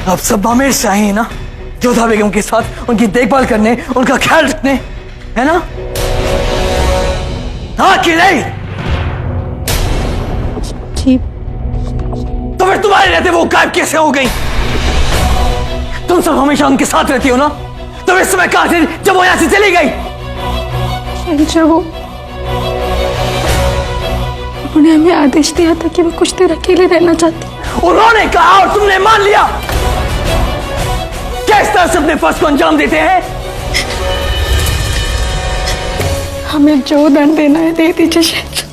अब सब आमिर चाहिए ना, जोधा बेगम के साथ उनकी देखभाल करने, उनका ख्याल रखने, है ना? हाँ कि नहीं? जी। तो फिर तुम्हारे रहते वो गायब कैसे हो गई? तुम सब हमेशा उनके साथ रहती हो ना, तो इस समय कहां थी जब वो यहां से चली गई? उन्होंने हमें आदेश दिया था कि वो कुछ देर अकेले रहना चाहती। उन्होंने कहा और तुमने मान लिया? किस तरह से अपने फर्ज को अंजाम देते हैं? हमें जो दंड देना है दे दीजिए शहंशाह,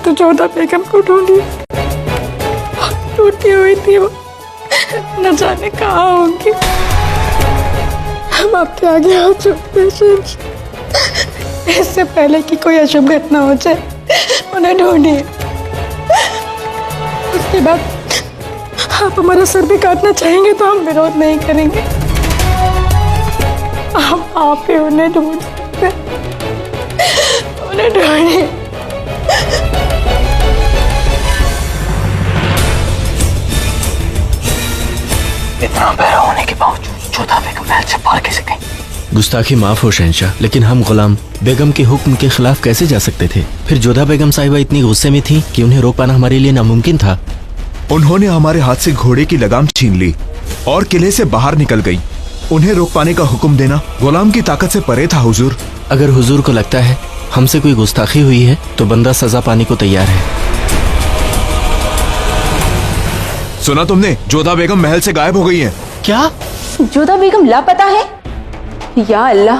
तो जोधा बेगम को ढूंढिए, टूटी हुई थी वो, न जाने कहाँ होंगी। हम आपके आगे हाथ जोड़ते हैं शहंशाह, इससे पहले कि कोई अशुभ घटना हो जाए उन्हें ढूंढिए। उसके बाद आप हमारा सर भी काटना चाहेंगे तो हम विरोध नहीं करेंगे। आप ही उन्हें ढूंढ सकते हैं, उन्हें ढूंढिए। इतना बहरा होने के बावजूद जोधा बेगम महल से बाहर कैसे गई? गुस्ताखी माफ हो शहंशाह, लेकिन हम गुलाम बेगम के हुक्म के खिलाफ कैसे जा सकते थे? फिर जोधा बेगम साहिबा इतनी गुस्से में थी कि उन्हें रोक पाना हमारे लिए नामुमकिन था। उन्होंने हमारे हाथ से घोड़े की लगाम छीन ली और किले से बाहर निकल गई। उन्हें रोक पाने का हुक्म देना गुलाम की ताकत से परे था हुजूर। अगर हुजूर को लगता है हमसे कोई गुस्ताखी हुई है तो बंदा सजा पाने को तैयार है। सुना तुमने? जोधा बेगम महल से गायब हो गई है। क्या? जोधा बेगम लापता है? या अल्लाह,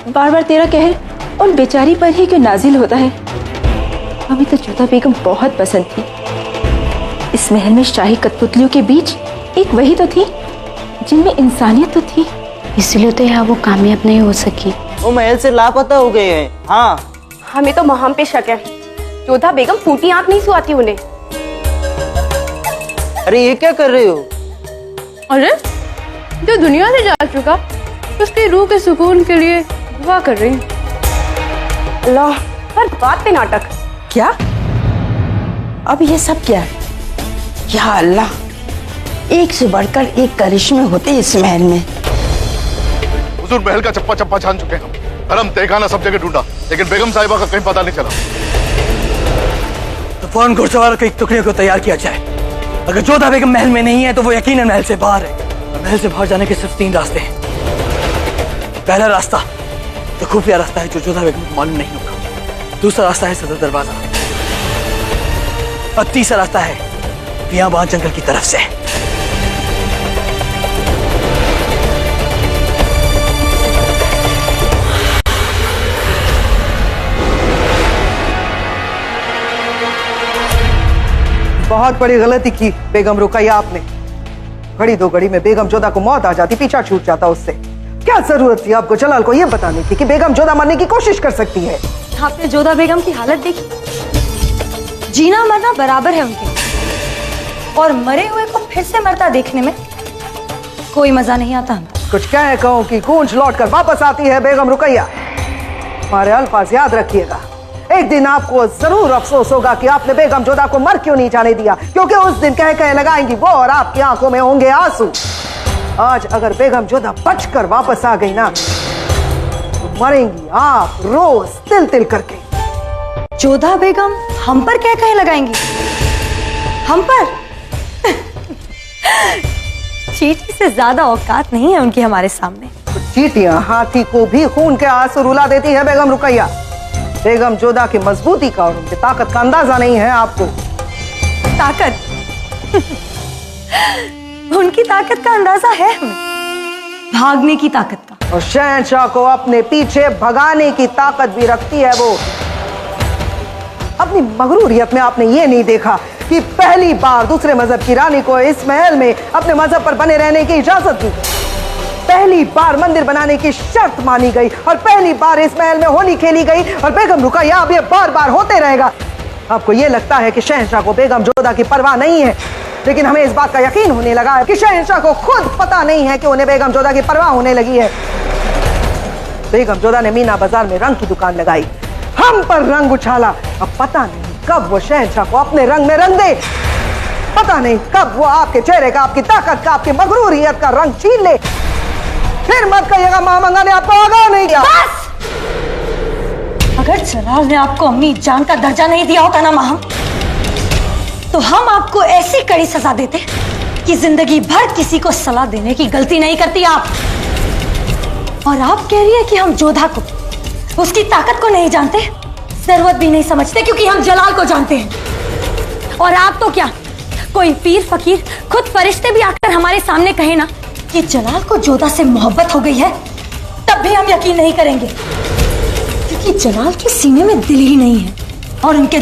बार बार तेरा कहर उन बेचारी पर ही क्यों नाजिल होता है? हमें तो जोधा बेगम बहुत पसंद थी। इस महल में शाही कठपुतलियों के बीच एक वही तो थी जिनमें इंसानियत तो थी। इसलिए तो यहाँ वो कामयाब नहीं हो सकी। वो महल से लापता हो गए हैं। हाँ, हमें तो महम पे शक है। जोधा बेगम फूटी आंख नहीं सुहाती उन्हें। अरे ये क्या कर रहे हो? अरे जो दुनिया से जा चुका उसकी रूह के सुकून के लिए दुआ कर रही हूँ। अल्लाह, हर बात पे नाटक। क्या? अब ये सब क्या है? या अल्लाह, एक से बढ़कर एक करिश्मे होते इस महल में। हुजूर महल का चप्पा चप्पा छान चुके हैं। हरम तहखाना सब जगह ढूंढा, लेकिन बेगम साहिबा का कहीं पता नहीं चला। तो फौरन घुड़सवारों की एक टुकड़ियों को तैयार किया जाए। अगर जोधा बेगम महल में नहीं है तो वो यकीनन महल से बाहर है। महल से बाहर जाने के सिर्फ 3 रास्ते हैं। पहला रास्ता तो खुफिया रास्ता है जो जोधा बेगम को मालूम नहीं होगा। दूसरा रास्ता है सदर दरवाजा, और तीसरा रास्ता है बियाबान जंगल की तरफ से। बहुत बड़ी गलती की बेगम रुकैया आपने। घड़ी दो घड़ी में बेगम जोधा को मौत आ जाती, पीछा छूट जाता उससे। क्या जरूरत थी आपको जलाल को ये बताने की कि बेगम जोधा मरने की कोशिश कर सकती है? आपने जोधा बेगम की हालत देखी? जीना मरना बराबर है उनके, और मरे हुए को फिर से मरता देखने में कोई मजा नहीं आता हमें। कुछ कहे कहूं कि गूंज लौट कर वापस आती है बेगम रुकैया। हमारे अल्फाज याद रखिएगा। एक दिन आपको जरूर अफसोस होगा कि आपने बेगम जोधा को मर क्यों नहीं जाने दिया, क्योंकि उस दिन कह लगाएंगी वो और आपकी आंखों में होंगे आंसू। आज अगर बेगम जोधा बचकर वापस आ गई ना तो मरेंगी आप रोज तिल तिल करके। जोधा बेगम हम पर क्या कहे लगाएंगी? हम पर? चींटी से ज्यादा औकात नहीं है उनकी हमारे सामने। तो चींटियां हाथी को भी खून के आंसू रुला देती है बेगम रुकैया। बेगम जोधा की मजबूती का और उनकी ताकत का अंदाजा नहीं है आपको। ताकत? उनकी ताकत का अंदाजा है हमें, भागने की ताकत का। और शहंशाह को अपने पीछे भगाने की ताकत भी रखती है वो। अपनी मगरूरियत में आपने ये नहीं देखा कि पहली बार दूसरे मजहब की रानी को इस महल में अपने मजहब पर बने रहने की इजाजत दी गई। पहली बार मंदिर बनाने की शर्त मानी गई और पहली बार इस महल में होली खेली गई। और बेगम रुकैया अब ये बार बार होते रहेगा। आपको ये लगता है कि शहंशाह को बेगम जोधा की परवाह नहीं है, लेकिन हमें इस बात का यकीन होने लगा है कि शहंशाह को खुद पता नहीं है कि उन्हें बेगम जोधा की परवाह होने लगी है। बेगम जोधा ने मीना बाजार में रंग की दुकान लगाई, हम पर रंग उछाला। अब पता नहीं कब वो शहंशाह को अपने रंग में रंग दे। पता नहीं कब वो आपके चेहरे का, आपकी ताकत का, आपकी मगरूरियत का रंग छीन ले। फिर मत कहिएगा महामंगा ने आपको आगाह नहीं किया। बस! अगर जलाल ने आपको अम्मी जान का दर्जा नहीं दिया होता ना महम, तो हम आपको ऐसी कड़ी सजा देते कि जिंदगी भर किसी को सलाह देने की गलती नहीं करती आप। और आप कह रही है कि हम जोधा को, उसकी ताकत को नहीं जानते, जरूरत भी नहीं समझते, क्योंकि हम जलाल को जानते हैं। और आप तो क्या, कोई पीर फकीर, खुद फरिश्ते भी आकर हमारे सामने कहे ना कि जलाल को जोधा से मोहब्बत हो गई है, तब भी हम यकीन नहीं करेंगे, क्योंकि जलाल के सीने में दिल ही नहीं है। और उनके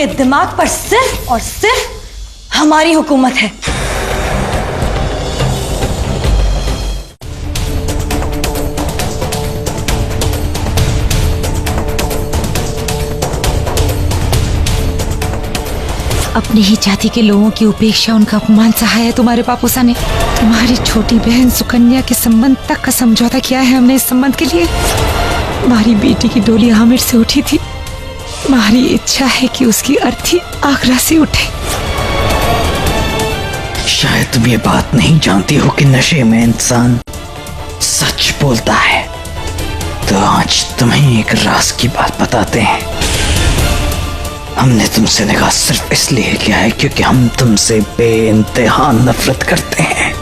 दिमाग पर सिर्फ और सिर्फ हमारी हुकूमत है। अपनी ही जाति के लोगों की उपेक्षा, उनका अपमान सहा है तुम्हारे पापूसा ने। तुम्हारी छोटी बहन सुकन्या के संबंध तक का समझौता किया है हमने इस संबंध के लिए। तुम्हारी बेटी की डोली आमिर से उठी थी, तुम्हारी इच्छा है कि उसकी अर्थी आगरा से उठे। शायद तुम ये बात नहीं जानती हो कि नशे में इंसान सच बोलता है। तो आज तुम्हें एक राज की बात बताते हैं। हमने तुमसे निकाह सिर्फ इसलिए किया है क्योंकि हम तुमसे बेइंतहा नफरत करते हैं।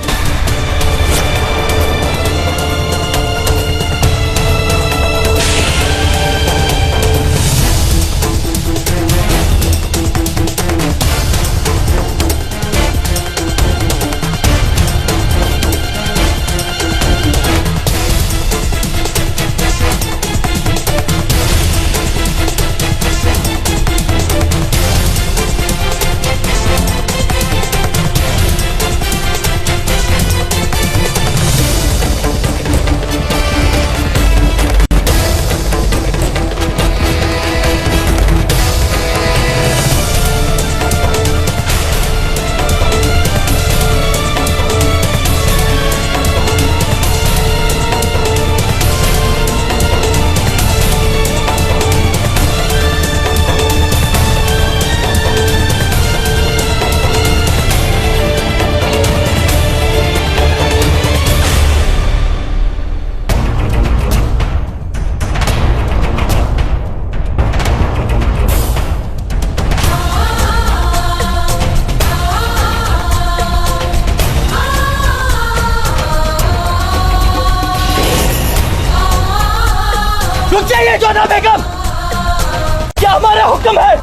रुक जाइए जोधा बेगम, क्या हमारा हुक्म है?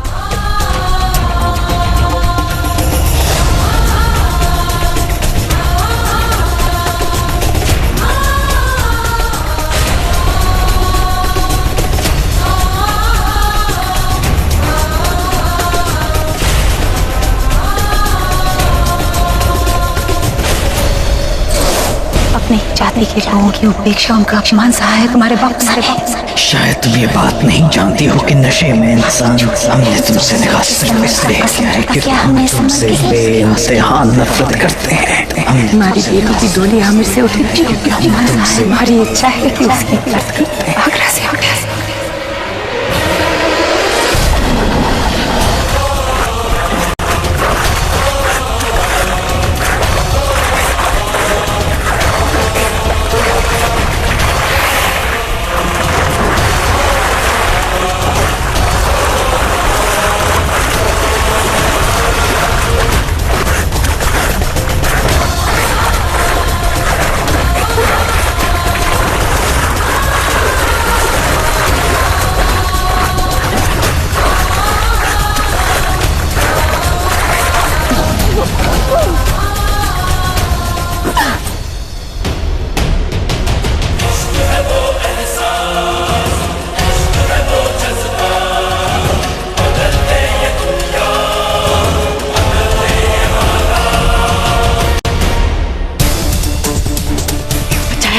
अपने जाति के लोगों की उपेक्षा, उनका अपमान सहा है तुम्हारे बाप। शायद तुम ये बात नहीं जानती हो कि नशे में इंसान, हमने तुमसे निकाह सिर्फ इसलिए किया है क्योंकि हम तुमसे बेइंतहा नफरत करते हैं। हमारी बेटी की डोली आमिर से उठी थी, हमारी इच्छा है कि उसकी अर्थी आगरा से उठे।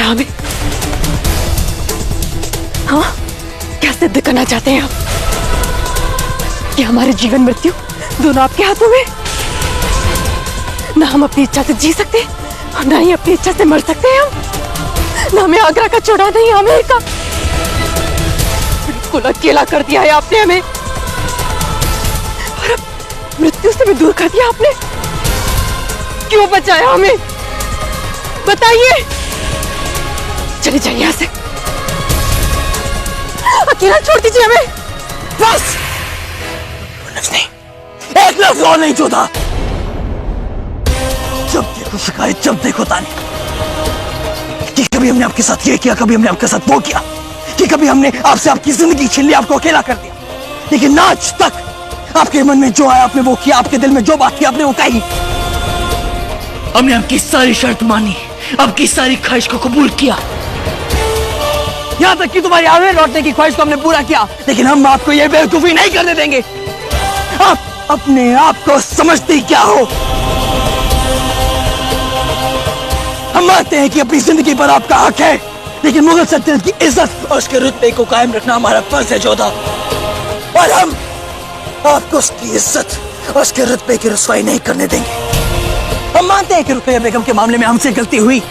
हमें हाँ, क्या सिद्ध करना चाहते हैं आप कि हमारे जीवन मृत्यु दोनों आपके हाथों में? ना हम अपनी इच्छा से जी सकते और ना ही अपनी इच्छा से मर सकते हैं हम। ना हमें आगरा का छोड़ा, नहीं आमेर का। बिल्कुल अकेला कर दिया है आपने हमें। मृत्यु से भी दूर कर दिया आपने। क्यों बचाया हमें, बताइए। चले जाइए यहाँ से, अकेला छोड़ दीजिए हमें। बस लफ्ज नहीं, एक लफ्ज और नहीं जोधा। जब देखो शिकायत, जब देखो ताने कि कभी हमने आपके साथ ये किया, कभी हमने आपके साथ वो किया, कि कभी हमने आपसे आपकी जिंदगी छीन ली, आपको अकेला कर दिया। लेकिन आज तक आपके मन में जो आया आपने वो किया, आपके दिल में जो बात थी आपने वो कही। हमने आपकी सारी शर्त मानी, आपकी सारी ख्वाहिश को कबूल किया, यहां तक कि तुम्हारी आगे लौटने की ख्वाहिश को हमने पूरा किया। लेकिन हम आपको ये बेवकूफी नहीं करने देंगे। आप अपने आप को समझती क्या हो? हम मानते हैं कि अपनी जिंदगी पर आपका हक है, लेकिन मुगल सल्तनत की इज्जत और उसके रुतबे को कायम रखना हमारा फर्ज है जोधा। और हम आपको उसकी इज्जत और उसके रुतबे की रुसवाई नहीं करने देंगे। हम मानते हैं कि रुकैया बेगम के मामले में हमसे गलती हुई,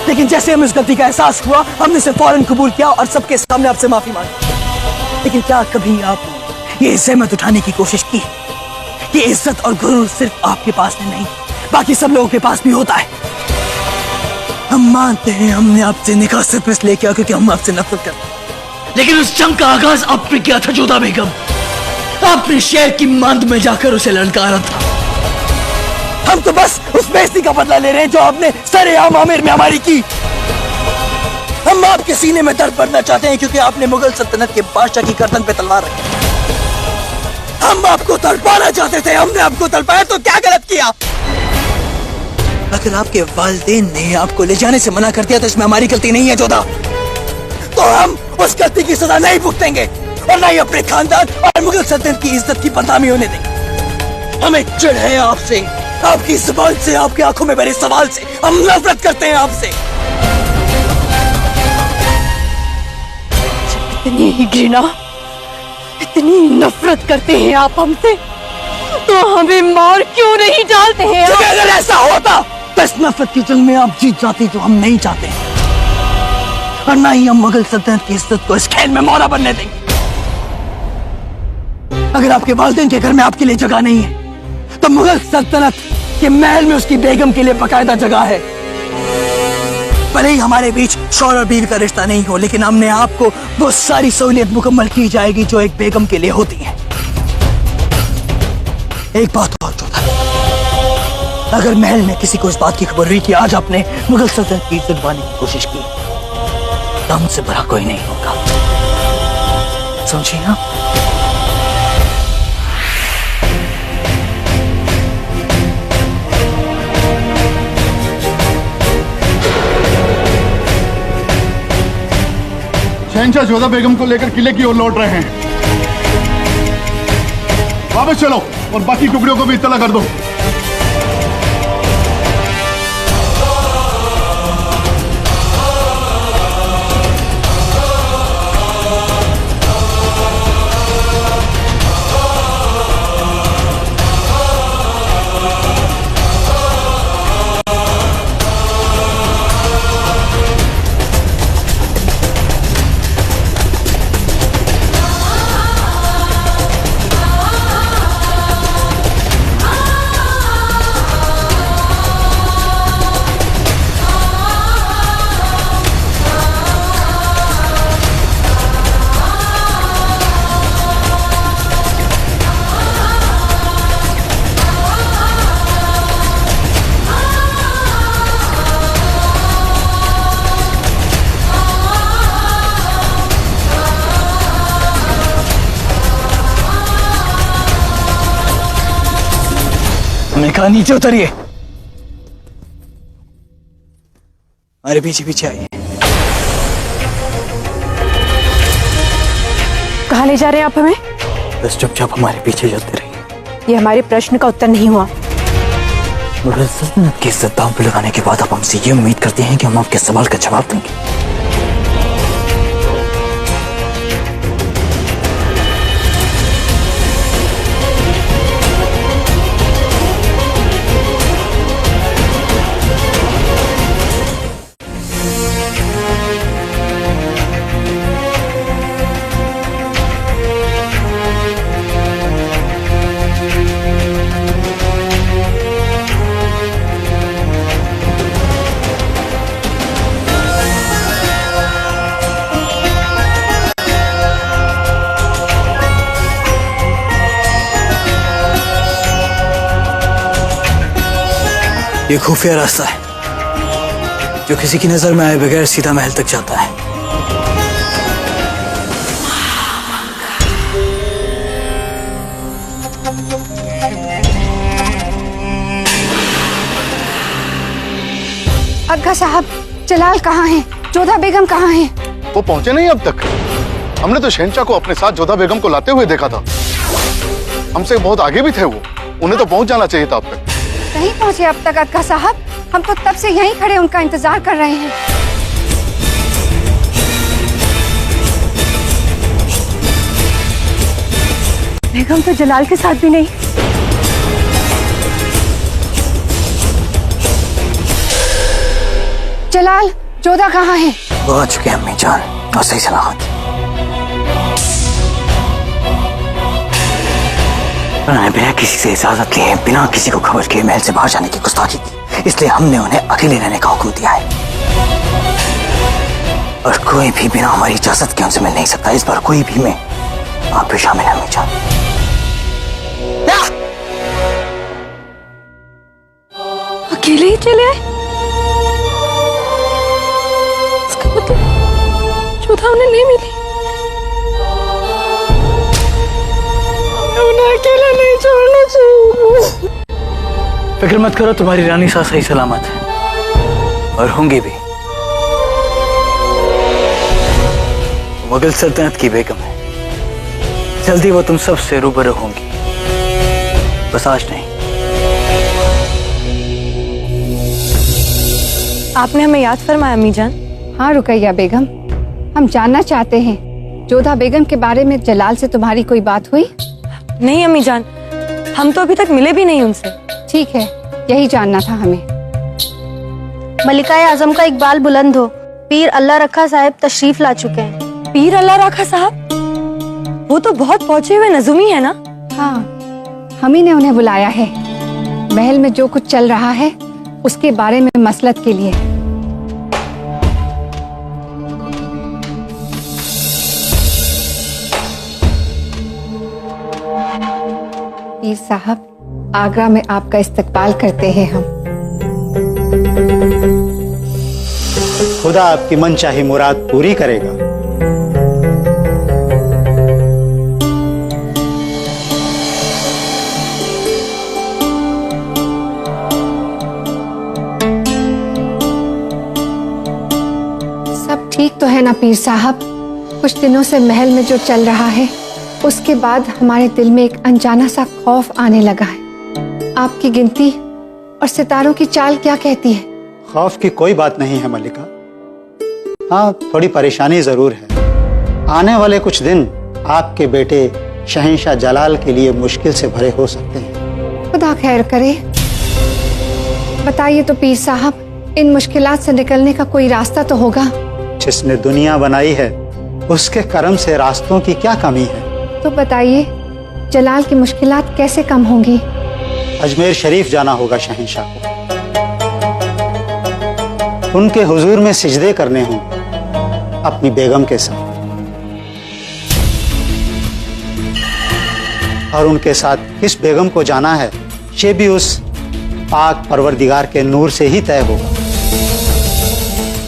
लेकिन जैसे हमें उस गलती का एहसास हुआ हमने इसे फौरन कबूल किया और सबके सामने आपसे माफी मांगी। लेकिन क्या कभी आपने ये सहमत उठाने की कोशिश की कि इज्जत और गुरूर सिर्फ आपके पास में नहीं, बाकी सब लोगों के पास भी होता है? हम मानते हैं हमने आपसे निकाह सिर्फ इसलिए किया क्योंकि हम आपसे नफरत करते हैं, लेकिन उस जंग का आगाज आपने किया था जोधा बेगम। आपने शेर की मांद में जाकर उसे ललकारा था। हम तो बस उस बेइज्जती का बदला ले रहे हैं जो आपने सरेआम आमिर में हमारी की। हम आपके सीने में दर्द भरना चाहते हैं क्योंकि आपने मुगल सल्तनत के बादशाह की गर्दन पे तलवार रखी। हम आपको तड़पाना चाहते थे, हमने आपको तड़पाया तो क्या गलत किया? अगर आपके वालिदैन ने आपको ले जाने से मना कर दिया तो इसमें हमारी गलती नहीं है जोधा। तो हम उस गलती की सजा नहीं भुगतेंगे और ना ही अपने खानदान और मुगल सल्तनत की इज्जत की बदनामी होने देंगे। हमें चिढ़ है आपसे, आपकी जुबान से, आपकी आंखों में भरे सवाल से। हम नफरत करते हैं आपसे। इतनी ही घृणा, इतनी नफरत करते हैं आप हमसे, तो हमें मार क्यों नहीं डालते हैं? अगर ऐसा होता तो इस नफरत की जंग में आप जीत जाते, जो हम नहीं चाहते, और ना ही हम मुगल सल्तनत की इज्जत को इस खेल में मोहरा बनने देंगे। अगर आपके वालिदैन के घर में आपके लिए जगह नहीं है तो मुगल सल्तनत के महल में उसकी बेगम के लिए बकायदा जगह है। भले ही हमारे बीच शौहर और बीवी का रिश्ता नहीं हो, लेकिन हमने आपको वो सारी सहूलियत मुकम्मल की जाएगी जो एक बेगम के लिए होती है। एक बात और जोधा, अगर महल में किसी को इस बात की खबर हुई कि आज आपने मुगल सल्तनत की इज्जत पाने की कोशिश की तो हमसे बड़ा कोई नहीं होगा, समझिए ना? शहंशाह जोधा बेगम को लेकर किले की ओर लौट रहे हैं। वापस चलो और बाकी टुकड़ियों को भी इत्तला कर दो। हमने कहा नीचे उतरिए, हमारे पीछे पीछे आइए। कहाँ ले जा रहे हैं आप हमें? बस चुपचाप हमारे पीछे चलते रहिए। ये हमारे प्रश्न का उत्तर नहीं हुआ। मुगल सल्तनत की इज्जत दांव पे लगाने के बाद आप हमसे ये उम्मीद करते हैं कि हम आपके सवाल का जवाब देंगे? ये खुफिया रास्ता है जो किसी की नजर में आए बगैर सीधा महल तक जाता है। अग्गा साहब, जलाल कहाँ हैं? जोधा बेगम कहाँ हैं? वो पहुंचे नहीं अब तक। हमने तो शहंशाह को अपने साथ जोधा बेगम को लाते हुए देखा था। हमसे बहुत आगे भी थे वो। उन्हें तो पहुंच जाना चाहिए था अब तक। नहीं पहुँचे अब तक अग्गा साहब। हम तो तब से यहीं खड़े उनका इंतजार कर रहे हैं। बेगम तो जलाल के साथ भी नहीं। जलाल, जोधा कहाँ है? वो आ चुके हैं अम्मी जान, और सही सलामत। उन्होंने बिना किसी से इजाजत लिए, बिना किसी को खबर किए महल से बाहर जाने की गुस्ताखी की, इसलिए हमने उन्हें अकेले रहने का हुक्म दिया है। और कोई भी बिना हमारी इजाजत के उनसे मिल नहीं सकता। इस बार कोई भी में आप भी शामिल हैं अम्मी जान। अकेले ही चले आए? इसका मतलब जोधा उन्हें नहीं मिली। उन्हें अकेला नहीं छोड़ना चाहिए। फिक्र मत करो, तुम्हारी रानी साहब सही सलामत है और होंगी भी। मुगल सल्तनत की बेगम है, जल्दी वो तुम सब से रूबरू होंगी, बस आज नहीं। आपने हमें याद फरमाया अम्मी जान। हाँ रुकैया बेगम, हम जानना चाहते हैं जोधा बेगम के बारे में जलाल से तुम्हारी कोई बात हुई? नहीं अम्मी जान, हम तो अभी तक मिले भी नहीं उनसे। ठीक है, यही जानना था हमें। मलिकाए आजम का इकबाल बुलंद हो। पीर अल्लाह रखा साहब तशरीफ ला चुके हैं। पीर अल्लाह रखा साहब? वो तो बहुत पहुंचे हुए नजूमी है ना? हाँ, हम ही ने उन्हें बुलाया है। महल में जो कुछ चल रहा है उसके बारे में मसलत के लिए। पीर साहब, आगरा में आपका इस्तकबाल करते हैं हम। खुदा आपकी मनचाही मुराद पूरी करेगा। सब ठीक तो है ना पीर साहब? कुछ दिनों से महल में जो चल रहा है उसके बाद हमारे दिल में एक अनजाना सा खौफ आने लगा है। आपकी गिनती और सितारों की चाल क्या कहती है? खौफ की कोई बात नहीं है मलिका। हाँ, थोड़ी परेशानी जरूर है। आने वाले कुछ दिन आपके बेटे शहंशाह जलाल के लिए मुश्किल से भरे हो सकते हैं। खुदा खैर करे। बताइए तो पीर साहब, इन मुश्किलात से निकलने का कोई रास्ता तो होगा? जिसने दुनिया बनाई है उसके करम से रास्तों की क्या कमी है? तो बताइए, जलाल की मुश्किलात कैसे कम होंगी? अजमेर शरीफ जाना होगा शहंशाह को। उनके हुजूर में सिजदे करने होंगे अपनी बेगम के साथ, और उनके साथ किस बेगम को जाना है ये भी उस पाक परवरदिगार के नूर से ही तय होगा।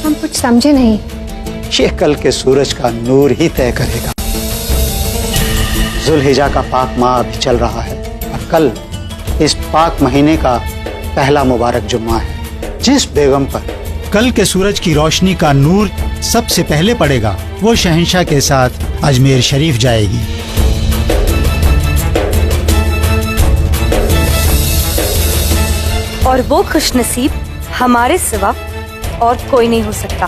हम कुछ समझे नहीं। ये कल के सूरज का नूर ही तय करेगा। जुल्हिजा का पाक माह अभी चल रहा है और कल इस पाक महीने का पहला मुबारक जुम्मा है। जिस बेगम पर कल के सूरज की रोशनी का नूर सबसे पहले पड़ेगा वो शहंशाह के साथ अजमेर शरीफ जाएगी। और वो खुशनसीब हमारे सिवा और कोई नहीं हो सकता।